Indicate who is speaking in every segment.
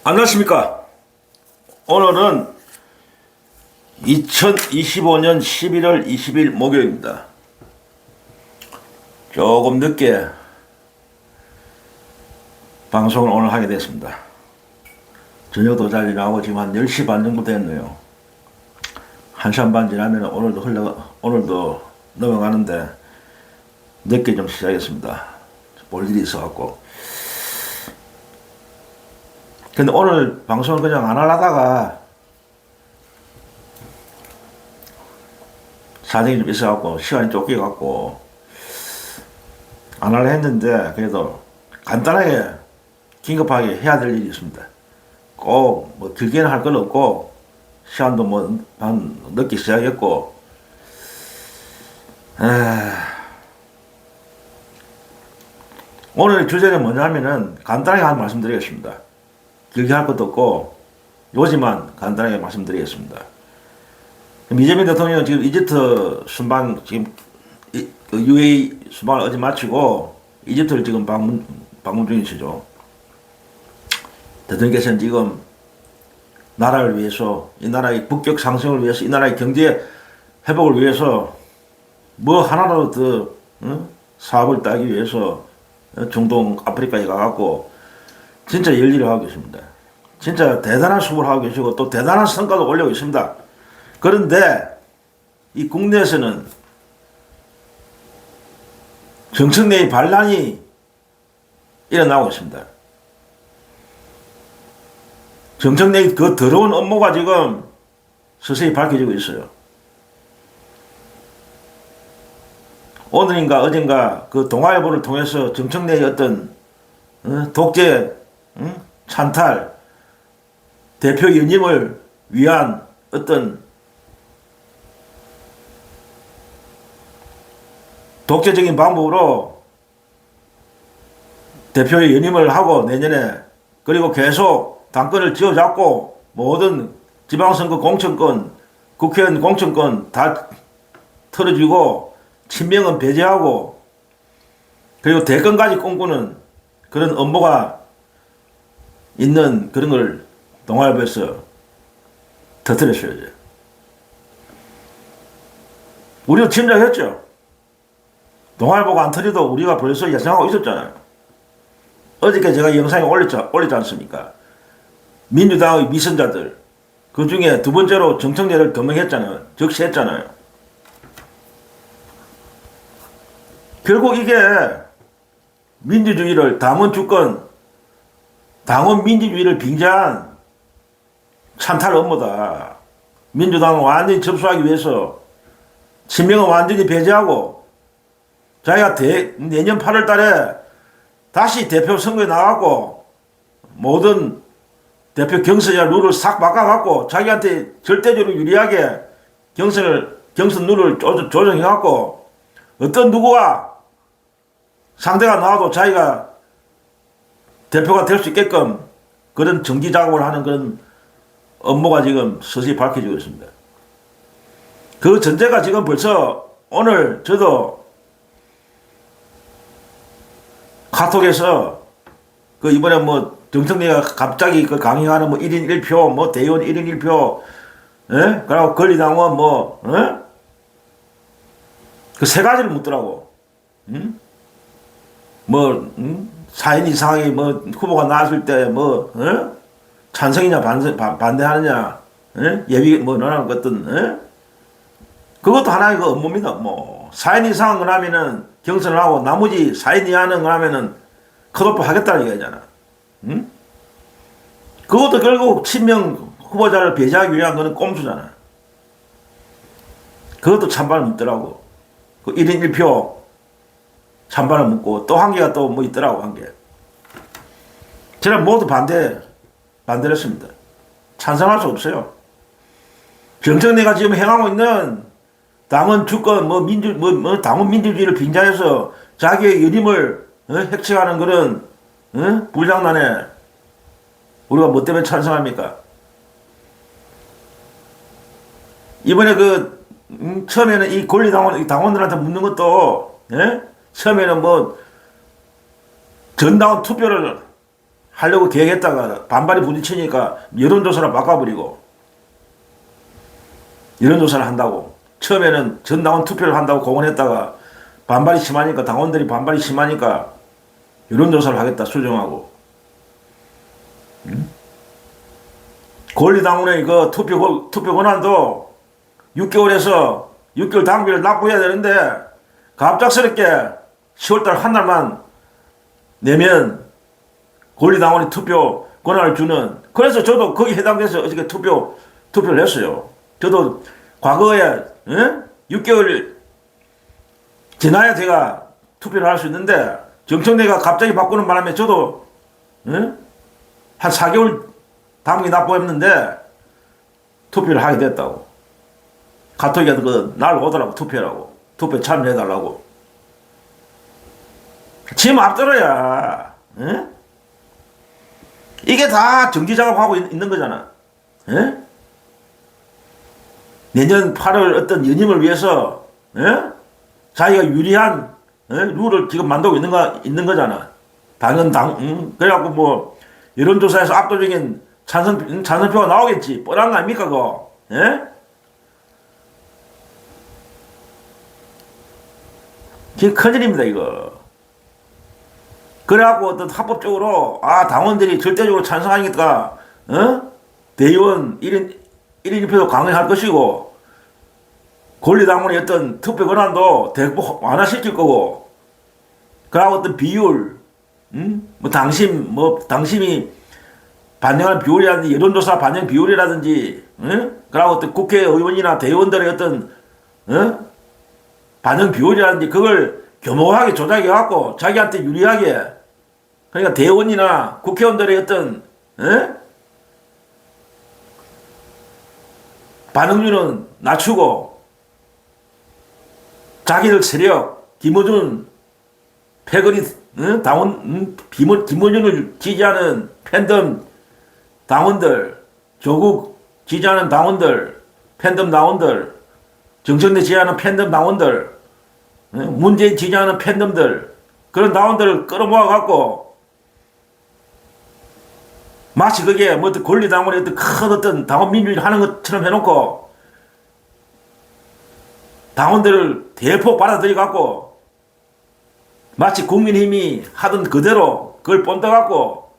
Speaker 1: 안녕하십니까. 오늘은 2025년 11월 20일 목요일입니다. 조금 늦게 방송을 오늘 하게 됐습니다. 저녁도 잘 지나고 지금 한 10시 반 정도 됐네요. 1시간 반 지나면 오늘도 넘어가는데 늦게 좀 시작했습니다. 볼 일이 있어갖고. 근데 오늘 방송을 그냥 안 하려다가 사정이 좀 있어갖고 시간이 쫓겨갖고 안 하려 했는데 그래도 간단하게 긴급하게 해야 될 일이 있습니다. 꼭 뭐 길게는 할 건 없고 시간도 뭐 한 늦게 시작했고 오늘 주제는 뭐냐면은 간단하게 한 말씀 드리겠습니다. 길게 할 것도 없고 요지만 간단하게 말씀드리겠습니다. 이재명 대통령은 지금 이집트 순방 지금 UAE 순방을 어제 마치고 이집트를 지금 방문 중이시죠. 대통령께서는 지금 나라를 위해서 이 나라의 국격 상승을 위해서 이 나라의 경제 회복을 위해서 뭐 하나라도 더 사업을 따기 위해서 중동 아프리카에 가갖고 진짜 열일을 하고 계십니다. 진짜 대단한 수고를 하고 계시고 또 대단한 성과도 올리고 있습니다. 그런데 이 국내에서는 정책 내의 반란이 일어나고 있습니다. 정책 내의 그 더러운 업무가 지금 서서히 밝혀지고 있어요. 오늘인가 어젠가 그 동아일보를 통해서 정책 내의 어떤 독재 찬탈 대표 연임을 위한 어떤 독재적인 방법으로 대표의 연임을 하고 내년에 그리고 계속 당권을 쥐어잡고 모든 지방선거 공천권, 국회의원 공천권 다 털어주고 친명은 배제하고 그리고 대권까지 꿈꾸는 그런 업무가 있는 그런 걸 동아일보에서 터뜨렸어야죠. 우리도 침략했죠. 동아일보가 안 터져도 우리가 벌써 예상하고 있었잖아요. 어저께 제가 영상에 올리지 않습니까? 민주당의 미선자들 그 중에 두 번째로 정청래를 거명했잖아요. 적시했잖아요. 결국 이게 민주주의를 당원 주권 당원 민주주의를 빙자한 찬탈 업무다. 민주당을 완전히 접수하기 위해서 친명은 완전히 배제하고 자기가 내년 8월 달에 다시 대표 선거에 나가고 모든 대표 경선자 룰을 싹 바꿔갖고 자기한테 절대적으로 유리하게 경선 룰을 조정해갖고 어떤 누구가 상대가 나와도 자기가 대표가 될 수 있게끔 그런 정지 작업을 하는 그런 업무가 지금 서서히 밝혀지고 있습니다. 그 전제가 지금 벌써 오늘 저도 카톡에서 그 이번에 뭐 정청래가 갑자기 그 강행하는 뭐 1인 1표 뭐 대의원 1인 1표 그리고 권리당원 뭐 그 세 가지를 묻더라고. 뭐 4인 이상의 뭐 후보가 나왔을 때 뭐 찬성이냐 반대하느냐 예비 뭐 너나 어떤 그것도 하나의 그 업무입니다. 뭐 4인 이상은 그러면은 경선을 하고 나머지 4인 이하는 그러면은 컷오프 하겠다는 얘기잖아. 그것도 결국 친명 후보자를 배제하기 위한 거는 꼼수잖아. 그것도 찬반을 묻더라고. 그 1인 1표 찬반을 묻고 또 한 개가 또 뭐 있더라고 한 개. 저는 모두 반대를 했습니다. 찬성할 수 없어요. 정청래가 지금 행하고 있는 당원 주권 뭐 당원 민주주의를 빙자해서 자기의 연임을 획책하는 그런 불장난에 우리가 뭐 때문에 찬성합니까? 이번에 그 처음에는 이 당원들한테 묻는 것도 처음에는 뭐 전당원 투표를 하려고 계획했다가 반발이 부딪히니까 여론조사를 바꿔버리고 여론조사를 한다고 처음에는 전당원 투표를 한다고 공언했다가 반발이 심하니까 당원들이 반발이 심하니까 여론조사를 하겠다 수정하고 권리당원의 그 투표 권한도 6개월 당비를 납부해야 되는데 갑작스럽게 10월달 한 달만 내면 권리당원이 투표 권한을 주는 그래서 저도 거기 해당돼서 어저께 투표를 했어요. 저도 과거에 6개월 지나야 제가 투표를 할 수 있는데 정청래가 갑자기 바꾸는 바람에 저도 한 4개월 당비 납부했는데 투표를 하게 됐다고. 카톡에 날 오더라고 투표라고. 투표에 참여해달라고. 지금 앞들어야 이게 다 정지 작업하고 있는 거잖아. 내년 8월 어떤 연임을 위해서 자기가 유리한 룰을 지금 만들고 있는 거잖아. 당연 그래갖고 뭐 여론조사에서 압도적인 찬성표가 나오겠지. 뻔한 거 아닙니까 그거? 지금 큰일입니다 이거. 그래갖고 어떤 합법적으로 당원들이 절대적으로 찬성하니까 대의원 1인 1표도 강행할 것이고 권리당원의 어떤 투표 권한도 대폭 완화시킬 거고 그러고 어떤 비율 당심이 반영할 비율이라든지 여론조사 반영 비율이라든지 그러고 어떤 국회의원이나 대의원들의 어떤 반영 비율이라든지 그걸 교묘하게 조작해갖고 자기한테 유리하게 그러니까 대의원이나 국회의원들의 어떤 반응률은 낮추고 자기들 세력 김어준 패거리 당원 김어준을 지지하는 팬덤 당원들 조국 지지하는 당원들 팬덤 당원들 정청래 지지하는 팬덤 당원들 문재인 지지하는 팬덤들 그런 당원들을 끌어모아 갖고 마치 그게 뭐 권리당원의 어떤 큰 어떤 당원 민주주의 하는 것처럼 해놓고 당원들을 대폭 받아들여 갖고 마치 국민힘이 하던 그대로 그걸 본떠 갖고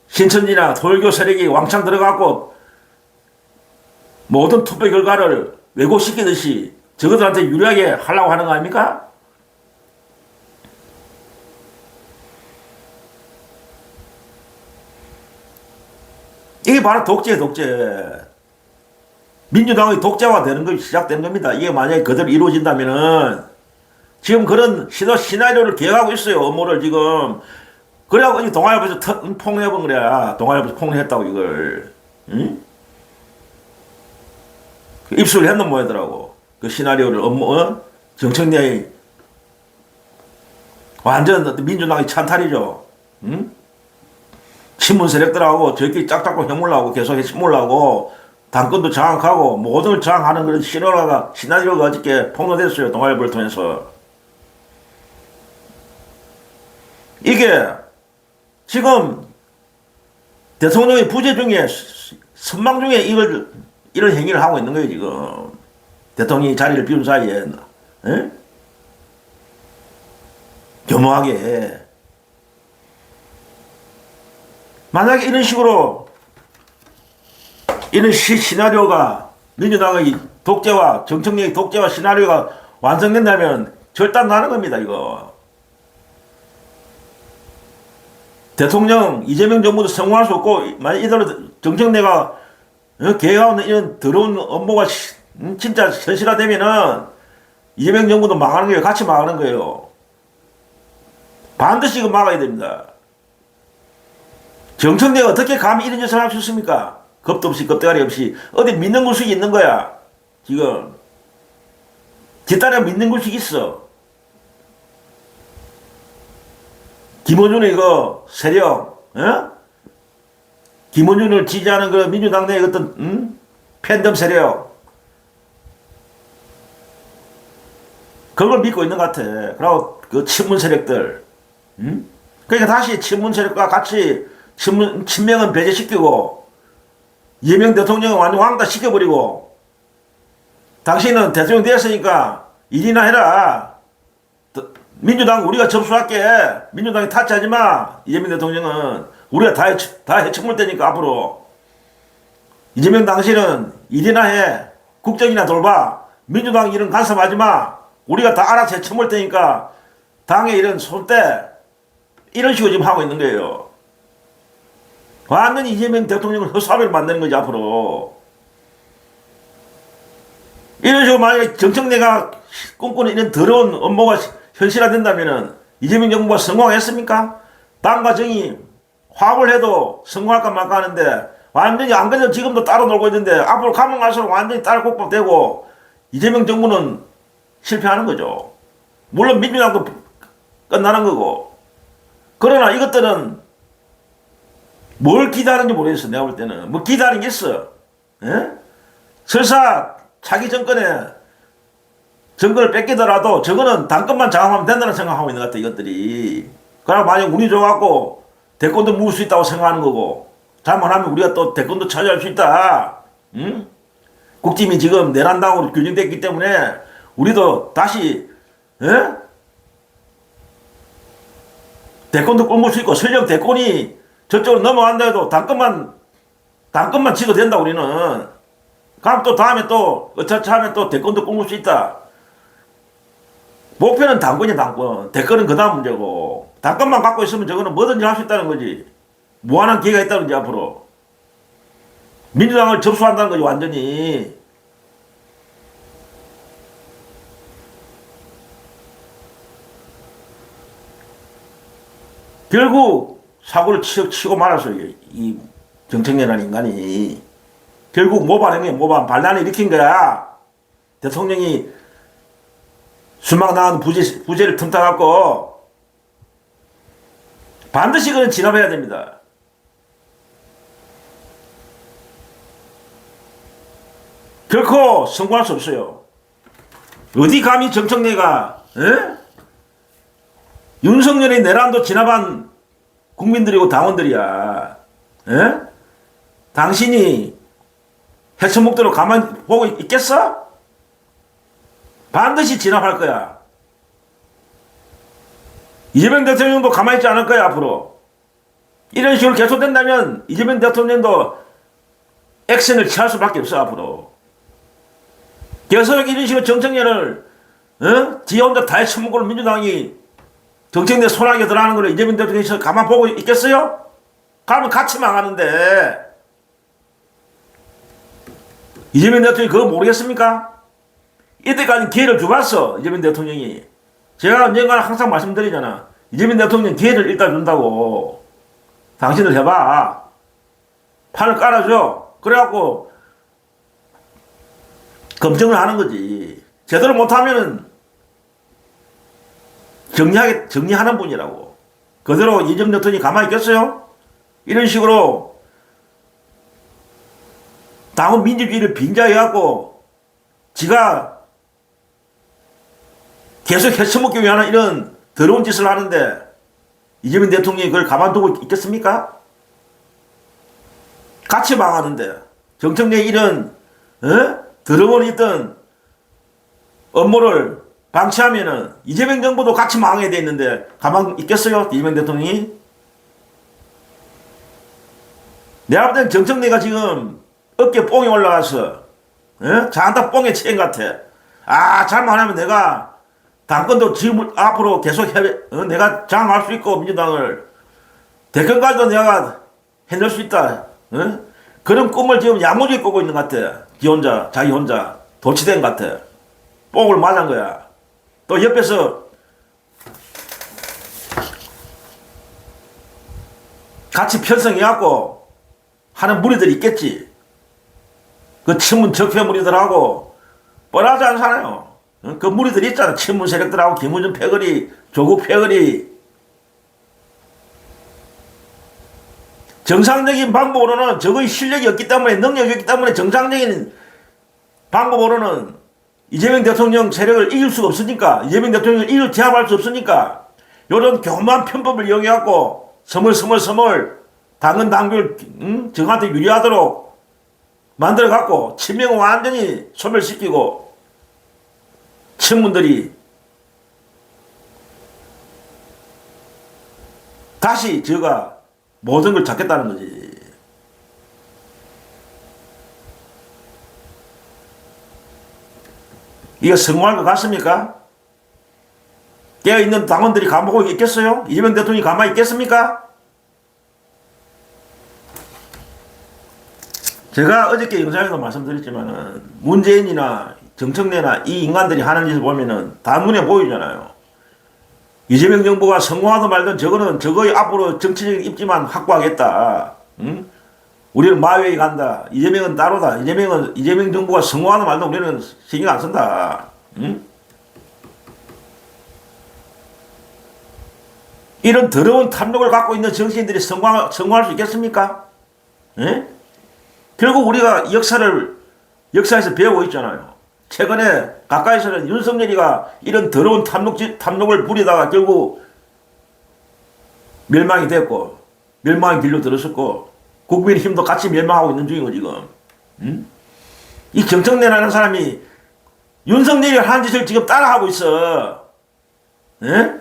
Speaker 1: 신천지나 돌교 세력이 왕창 들어가고 모든 투표 결과를 왜곡시키듯이 저것들한테 유리하게 하려고 하는 거 아닙니까? 이게 바로 독재예요, 독재. 민주당의 독재화 되는 것이 시작된 겁니다. 이게 만약에 그대로 이루어진다면은 지금 그런 시나리오를 계획하고 있어요. 업무를 지금. 그래갖고 이 동아일보에서 폭로해본 거야. 동아일보에서 폭로했다고 이걸. 응? 입수를 했는 모양이더라고. 그 시나리오를 정청래의 완전 민주당의 찬탈이죠. 응? 신문 세력들하고 저희끼리 짝짝고 해물라고 계속 해물라고 당권도 장악하고 모든 걸 장악하는 그런 시나리오가 어저께 폭로됐어요. 동아일보를 통해서. 이게 지금 대통령의 부재 중에 선망 중에 이런 행위를 하고 있는 거예요. 지금 대통령이 자리를 비운 사이에 교묘하게 만약에 이런 식으로 이런 시나리오가 민주당의 독재와 정청래의 독재와 시나리오가 완성된다면 절단 나는 겁니다. 이거 대통령 이재명 정부도 성공할 수 없고 만약 이대로 정청래가 계획하는 이런 더러운 업무가 진짜 현실화되면은 이재명 정부도 망하는 거예요. 같이 망하는 거예요. 반드시 이거 막아야 됩니다. 정청래가 어떻게 감히 이런 짓을 할 수 있습니까? 겁도 없이 겁대가리 없이 어디 믿는 굴식이 있는 거야. 지금 뒷단에 믿는 굴식이 있어. 김어준의 그 세력, 김어준을 지지하는 그 민주당 내의 어떤 팬덤 세력 그걸 믿고 있는 것 같아. 그리고 그 친문 세력들, 그러니까 다시 친문 세력과 같이 친명은 배제시키고 이재명 대통령은 완전 왕따 시켜버리고 당신은 대통령 되었으니까 일이나 해라. 민주당 우리가 접수할게. 민주당이 타치하지 마. 이재명 대통령은 우리가 다 해쳐물 테니까 앞으로. 이재명 당신은 일이나 해. 국정이나 돌봐. 민주당 일은 간섭하지 마. 우리가 다 알아서 해쳐물 테니까 당의 일은 손대. 이런 식으로 지금 하고 있는 거예요. 완전히 이재명 대통령을 허수아비를 만드는 거지 앞으로. 이런 식으로 만약에 정청래가 꿈꾸는 이런 더러운 업무가 현실화된다면은 이재명 정부가 성공했습니까? 당과 정이 화합을 해도 성공할까 말까 하는데 완전히 안 그래도 지금도 따로 놀고 있는데 앞으로 가면 갈수록 완전히 따로 국밥되고 이재명 정부는 실패하는 거죠. 물론 민주당도 끝나는 거고. 그러나 이것들은 뭘 기대하는지 모르겠어. 내가 볼 때는 뭐 기대하는 게 있어. 예? 설사 차기 정권을 뺏기더라도 저거는 당권만 장악하면 된다는 생각하고 있는 것 같아 이것들이. 그럼 만약 운이 좋아갖고 대권도 모을 수 있다고 생각하는 거고 잘못하면 우리가 또 대권도 차지할 수 있다. 응? 국짐이 지금 내란당으로 규정됐기 때문에 우리도 다시 대권도 꿈꿀 수 있고 설령 대권이 저쪽으로 넘어간다 해도 당권만 지도 된다 우리는. 그럼 또 다음에 또 어차피 하면 또 대권도 꿈꿀 수 있다. 목표는 당권이야 당권. 대권은 그 다음 문제고 당권만 갖고 있으면 저거는 뭐든지 할 수 있다는 거지. 무한한 기회가 있다는 거지 앞으로. 민주당을 접수한다는 거지 완전히. 결국 사고를 치고 말았어요. 이 정청래라는 인간이. 결국 모반행위야 모반. 반란을 일으킨 거야. 대통령이 수망당한 부재를 틈타갖고 반드시 그건 진압해야 됩니다. 결코 성공할 수 없어요. 어디 감히 정청래가 윤석열의 내란도 진압한 국민들이고 당원들이야. 당신이 해천목대로 가만히 보고 있겠어? 반드시 진압할 거야. 이재명 대통령도 가만히 있지 않을 거야 앞으로. 이런 식으로 계속된다면 이재명 대통령도 액션을 취할 수밖에 없어 앞으로. 계속 이런 식으로 정청래를 지 혼자 다 해쳐먹고 민주당이 정청래 손아귀에 들어가는 걸 이재명 대통령이 가만 보고 있겠어요? 가면 같이 망하는데. 이재명 대통령이 그거 모르겠습니까? 이때까지 기회를 주봤어 이재명 대통령이. 제가 언젠가 항상 말씀드리잖아. 이재명 대통령 기회를 일단 준다고. 당신들 해봐. 판을 깔아줘. 그래갖고 검증을 하는 거지. 제대로 못하면은 정리하는 분이라고. 그대로 이재명 대통령이 가만히 있겠어요? 이런 식으로 당원 민주주의를 빙자해갖고 지가 계속 해쳐먹기 위한 이런 더러운 짓을 하는데 이재명 대통령이 그걸 가만두고 있겠습니까? 같이 망하는데 정청래 이런 더러운 있던 업무를 방치하면은 이재명 정부도 같이 망하게 돼 있는데 가만 있겠어요? 이재명 대통령이? 내가 볼 때는 정청래가 지금 어깨 뽕이 올라가서 자한다 뽕에 체인 같아. 잘못하면 내가 당권도 지금 앞으로 계속 내가 장악할 수 있고 민주당을 대권까지도 내가 해낼 수 있다. 그런 꿈을 지금 야무지게 꾸고 있는 것 같아. 자기 혼자 도취된 것 같아. 뽕을 맞은 거야. 또 옆에서 같이 편성해갖고 하는 무리들이 있겠지. 그 친문 적폐 무리들하고 뻔하지 않잖아요. 그 무리들이 있잖아. 친문 세력들하고 김우준 패거리, 조국 패거리. 정상적인 방법으로는 저거의 실력이 없기 때문에, 능력이 없기 때문에 정상적인 방법으로는 이재명 대통령 세력을 이길 수가 없으니까, 이재명 대통령을 제압할 수 없으니까 요런 교묘한 편법을 이용해갖고 스멀스멀 당은 당규를 정한테 유리하도록 만들어갖고 친명을 완전히 소멸시키고 청문들이 다시 저가 모든 걸 잡겠다는 거지. 이거 성공할 것 같습니까? 깨어있는 당원들이 가만히 보고 있겠어요? 이재명 대통령이 가만히 있겠습니까? 제가 어저께 영상에도 말씀드렸지만은 문재인이나 정청래나 이 인간들이 하는 짓을 보면은 다 눈에 보이잖아요. 이재명 정부가 성공하든 말든 저거의 앞으로 정치적인 입지만 확보하겠다. 응? 우리는 마웨이 간다. 이재명은 따로다. 이재명 정부가 성공하든 말든 우리는 신경 안 쓴다. 응? 이런 더러운 탐욕을 갖고 있는 정치인들이 성공할 수 있겠습니까? 예? 결국 우리가 역사에서 배우고 있잖아요. 최근에 가까이서는 윤석열이가 이런 더러운 탐욕을 부리다가 결국 멸망이 됐고, 멸망의 길로 들었었고, 국민의힘도 같이 멸망하고 있는 중이고, 지금. 응? 이 정청래라는 사람이 윤석열이 하는 짓을 지금 따라하고 있어. 예?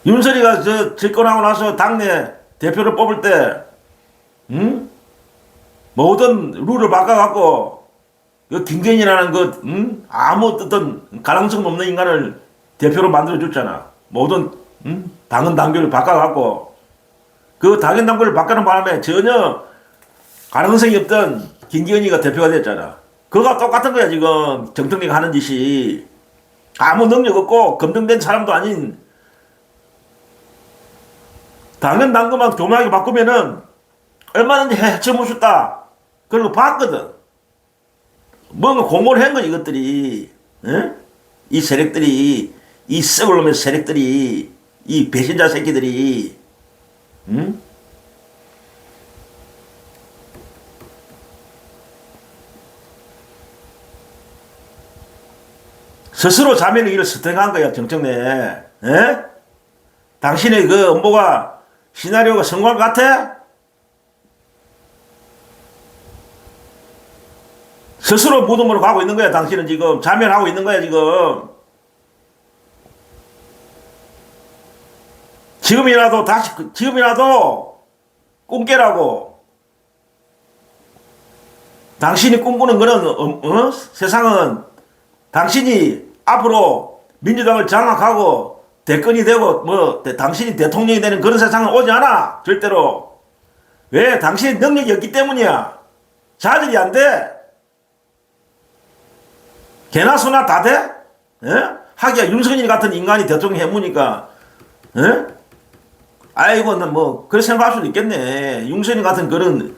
Speaker 1: 윤석열이가 집권하고 나서 당내 대표를 뽑을 때, 응? 모든 룰을 바꿔갖고, 김건희라는 아무 어떤 가능성 없는 인간을 대표로 만들어줬잖아. 모든, 당헌 당규를 바꿔갖고, 그 당헌 당규를 바꾸는 바람에 전혀 가능성이 없던 김건희가 대표가 됐잖아. 그거가 똑같은 거야, 지금. 정청래가 하는 짓이. 아무 능력 없고, 검증된 사람도 아닌, 당헌 당규만 교묘하게 바꾸면은 얼마든지 해쳐볼 수 있다. 그런 거 봤거든. 뭔가 공모를 한 거지, 이것들이. 에? 이 세력들이, 이 썩을 놈의 세력들이, 이 배신자 새끼들이, 응? 스스로 자민의 길을 선택한 거야, 정청래. 에? 당신의 그 업무가, 시나리오가 성공할 것 같아? 스스로 무덤으로 가고 있는 거야, 당신은 지금. 자멸하고 있는 거야, 지금. 지금이라도 꿈깨라고. 당신이 꿈꾸는 거는, 세상은 당신이 앞으로 민주당을 장악하고 대권이 되고, 당신이 대통령이 되는 그런 세상은 오지 않아. 절대로. 왜? 당신의 능력이 없기 때문이야. 자질이 안 돼. 개나 소나 다 돼? 예? 하기야 윤석열 같은 인간이 대통령 해무니까, 예? 아이고, 그렇게 생각할 수도 있겠네. 윤석열 같은 그런,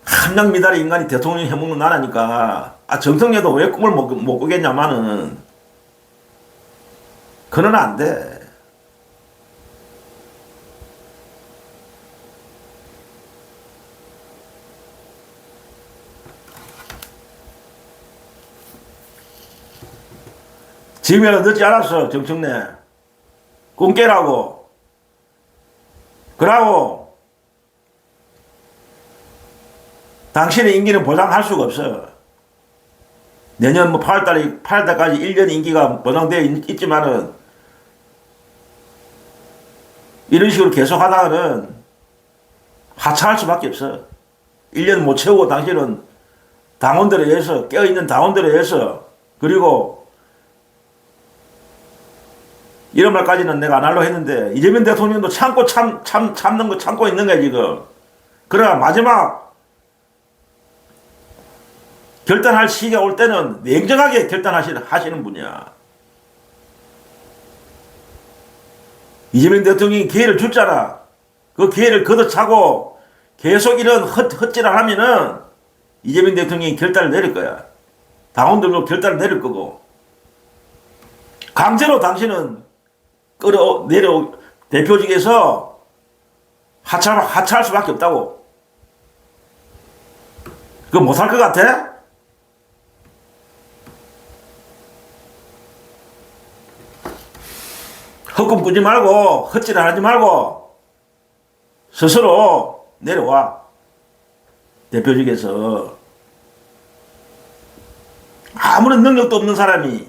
Speaker 1: 한량미달의 인간이 대통령 해먹는 나라니까. 정청래도 왜 꿈을 못 꾸겠냐마는. 그는 안 돼. 지금이라도 늦지 않았어, 정청래. 꿈 깨라고. 그러고, 당신의 임기는 보장할 수가 없어. 내년 8월달까지 1년 임기가 보장되어 있지만은, 이런 식으로 계속 하다가는 하차할 수밖에 없어. 1년 못 채우고 당신은 당원들에 의해서, 깨어있는 당원들에 의해서, 그리고 이런 말까지는 내가 안 하려고 했는데, 이재명 대통령도 참는 거 참고 있는 거야, 지금. 그러나 마지막 결단할 시기가 올 때는 냉정하게 결단하시는 분이야. 이재명 대통령이 기회를 줬잖아. 그 기회를 걷어차고 계속 이런 헛질을 하면은 이재명 대통령이 결단을 내릴 거야. 당원들도 결단을 내릴 거고. 강제로 당신은 대표직에서 하차할 수밖에 없다고. 그거 못할 것 같아? 헛꿈 꾸지 말고 헛질 하지 말고 스스로 내려와. 대표직에서 아무런 능력도 없는 사람이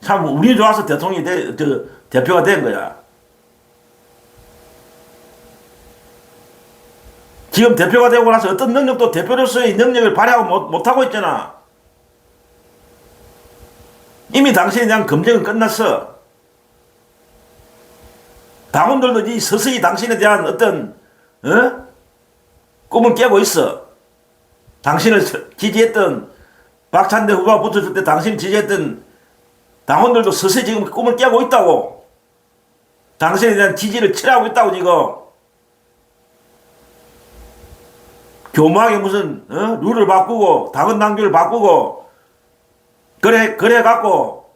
Speaker 1: 참 운이 좋아서 대표가 된 거야. 지금 대표가 되고 나서 어떤 능력도 대표로서의 능력을 발휘하고 못하고 있잖아. 이미 당신에 대한 검증은 끝났어. 당원들도 서서히 당신에 대한 어떤 꿈을 깨고 있어. 당신을 지지했던 박찬대 후보가 붙었을 때 당신을 지지했던 당원들도 서서히 지금 꿈을 깨고 있다고. 당신에 대한 지지를 취하고 있다고 지금. 교묘하게 무슨 룰을 바꾸고 당원 당규를 바꾸고 그래 갖고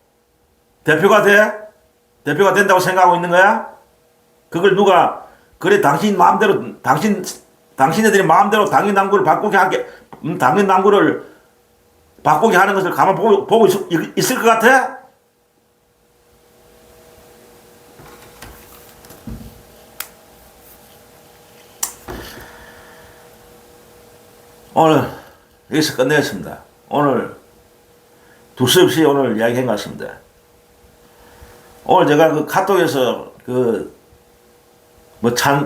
Speaker 1: 대표가 된다고 생각하고 있는 거야? 그걸 누가 그래 당신 마음대로 당신네들이 마음대로 당원 당규를 바꾸게 하는 것을 가만 보고 있을 것 같아? 오늘 여기서 끝내겠습니다. 오늘 두서없이 오늘 이야기한 것 같습니다. 오늘 제가 그 카톡에서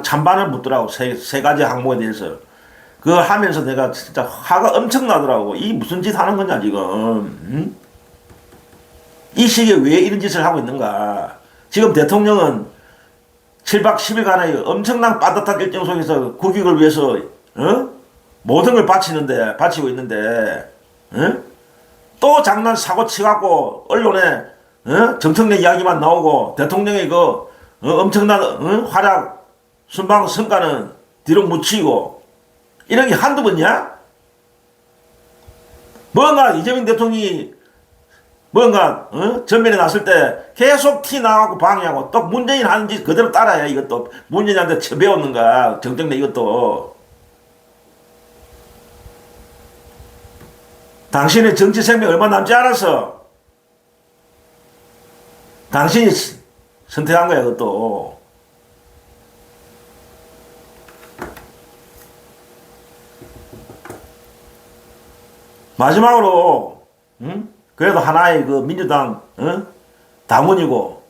Speaker 1: 찬반을 묻더라고. 세 가지 항목에 대해서. 그거 하면서 내가 진짜 화가 엄청 나더라고. 이 무슨 짓 하는 거냐, 지금. 이 시기에 왜 이런 짓을 하고 있는가. 지금 대통령은 7박 10일간의 엄청난 빠듯한 일정 속에서 국익을 위해서, 모든 걸 바치고 있는데, 또 장난 사고 치갖고, 언론에, 정청래 이야기만 나오고, 대통령의 엄청난, 활약, 순방 성과는 뒤로 묻히고, 이런 게 한두 번이야? 뭔가 이재명 대통령이, 전면에 났을 때 계속 티 나가고 방해하고, 또 문재인 하는 짓 그대로 따라야, 이것도. 문재인한테 배웠는가, 정청래 이것도. 당신의 정치 생명이 얼마 남지 않았어. 당신이 선택한 거야, 그것도. 마지막으로, 그래도 하나의 민주당, 당원이고,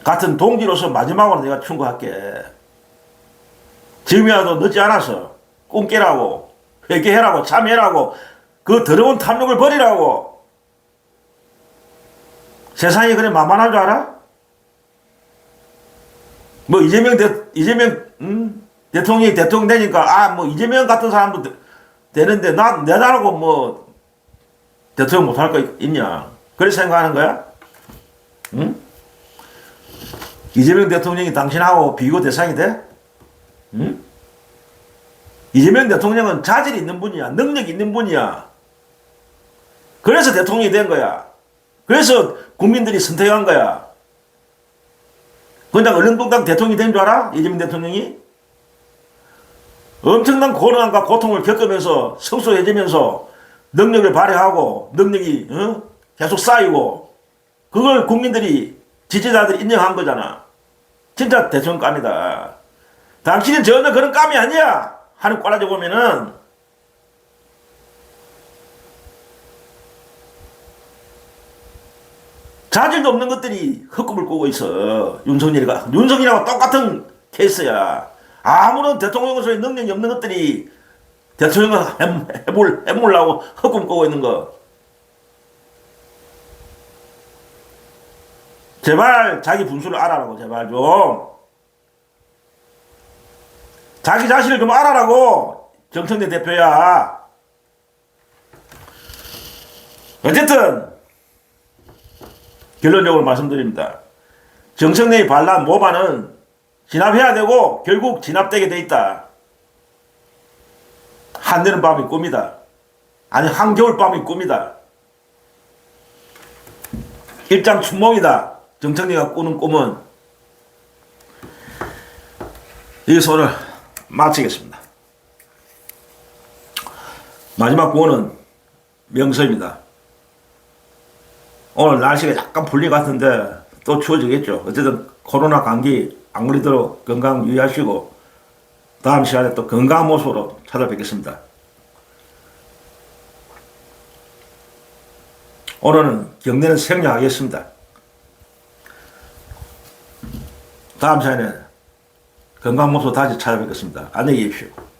Speaker 1: 같은 동지로서 마지막으로 내가 충고할게. 지금이라도 늦지 않았어. 꿈 깨라고. 회개해라고, 참여해라고, 그 더러운 탐욕을 버리라고. 세상이 그래 만만한 줄 알아? 뭐 이재명 대통령이 대통령 되니까 이재명 같은 사람도 되는데 내 나라고 뭐 대통령 못할 거 있냐? 그렇게 생각하는 거야? 응? 이재명 대통령이 당신하고 비교 대상이 돼? 응? 이재명 대통령은 자질이 있는 분이야. 능력이 있는 분이야. 그래서 대통령이 된 거야. 그래서 국민들이 선택한 거야. 그냥 얼렁뚱땅 대통령이 된 줄 알아? 이재명 대통령이? 엄청난 고난과 고통을 겪으면서 성숙해지면서 능력을 발휘하고 능력이 계속 쌓이고 그걸 국민들이 지지자들이 인정한 거잖아. 진짜 대통령감이다. 당신은 전혀 그런 감이 아니야. 하는 꼴라지 보면은 자질도 없는 것들이 헛꿈을 꾸고 있어. 윤석열하고 똑같은 케이스야. 아무런 대통령으로서의 능력이 없는 것들이 대통령을 해보려고 헛꿈 꾸고 있는 거. 제발 자기 분수를 알아라고. 제발 좀. 자기 자신을 좀 알아라고. 정청래 대표야. 어쨌든 결론적으로 말씀드립니다. 정청래의 반란 모반은 진압해야 되고 결국 진압되게 돼 있다. 한여름 밤이 꿈이다. 아니 한겨울 밤이 꿈이다. 일장춘몽이다. 정청래가 꾸는 꿈은. 여기서 오늘 마치겠습니다. 마지막 구호는 명서입니다. 오늘 날씨가 약간 풀린 것 같은데 또 추워지겠죠. 어쨌든 코로나 감기 안 걸리도록 건강 유의하시고 다음 시간에 또 건강한 모습으로 찾아뵙겠습니다. 오늘은 경례는 생략하겠습니다. 다음 시간에 건강한 모습으로 다시 찾아뵙겠습니다. 안녕히 계십시오.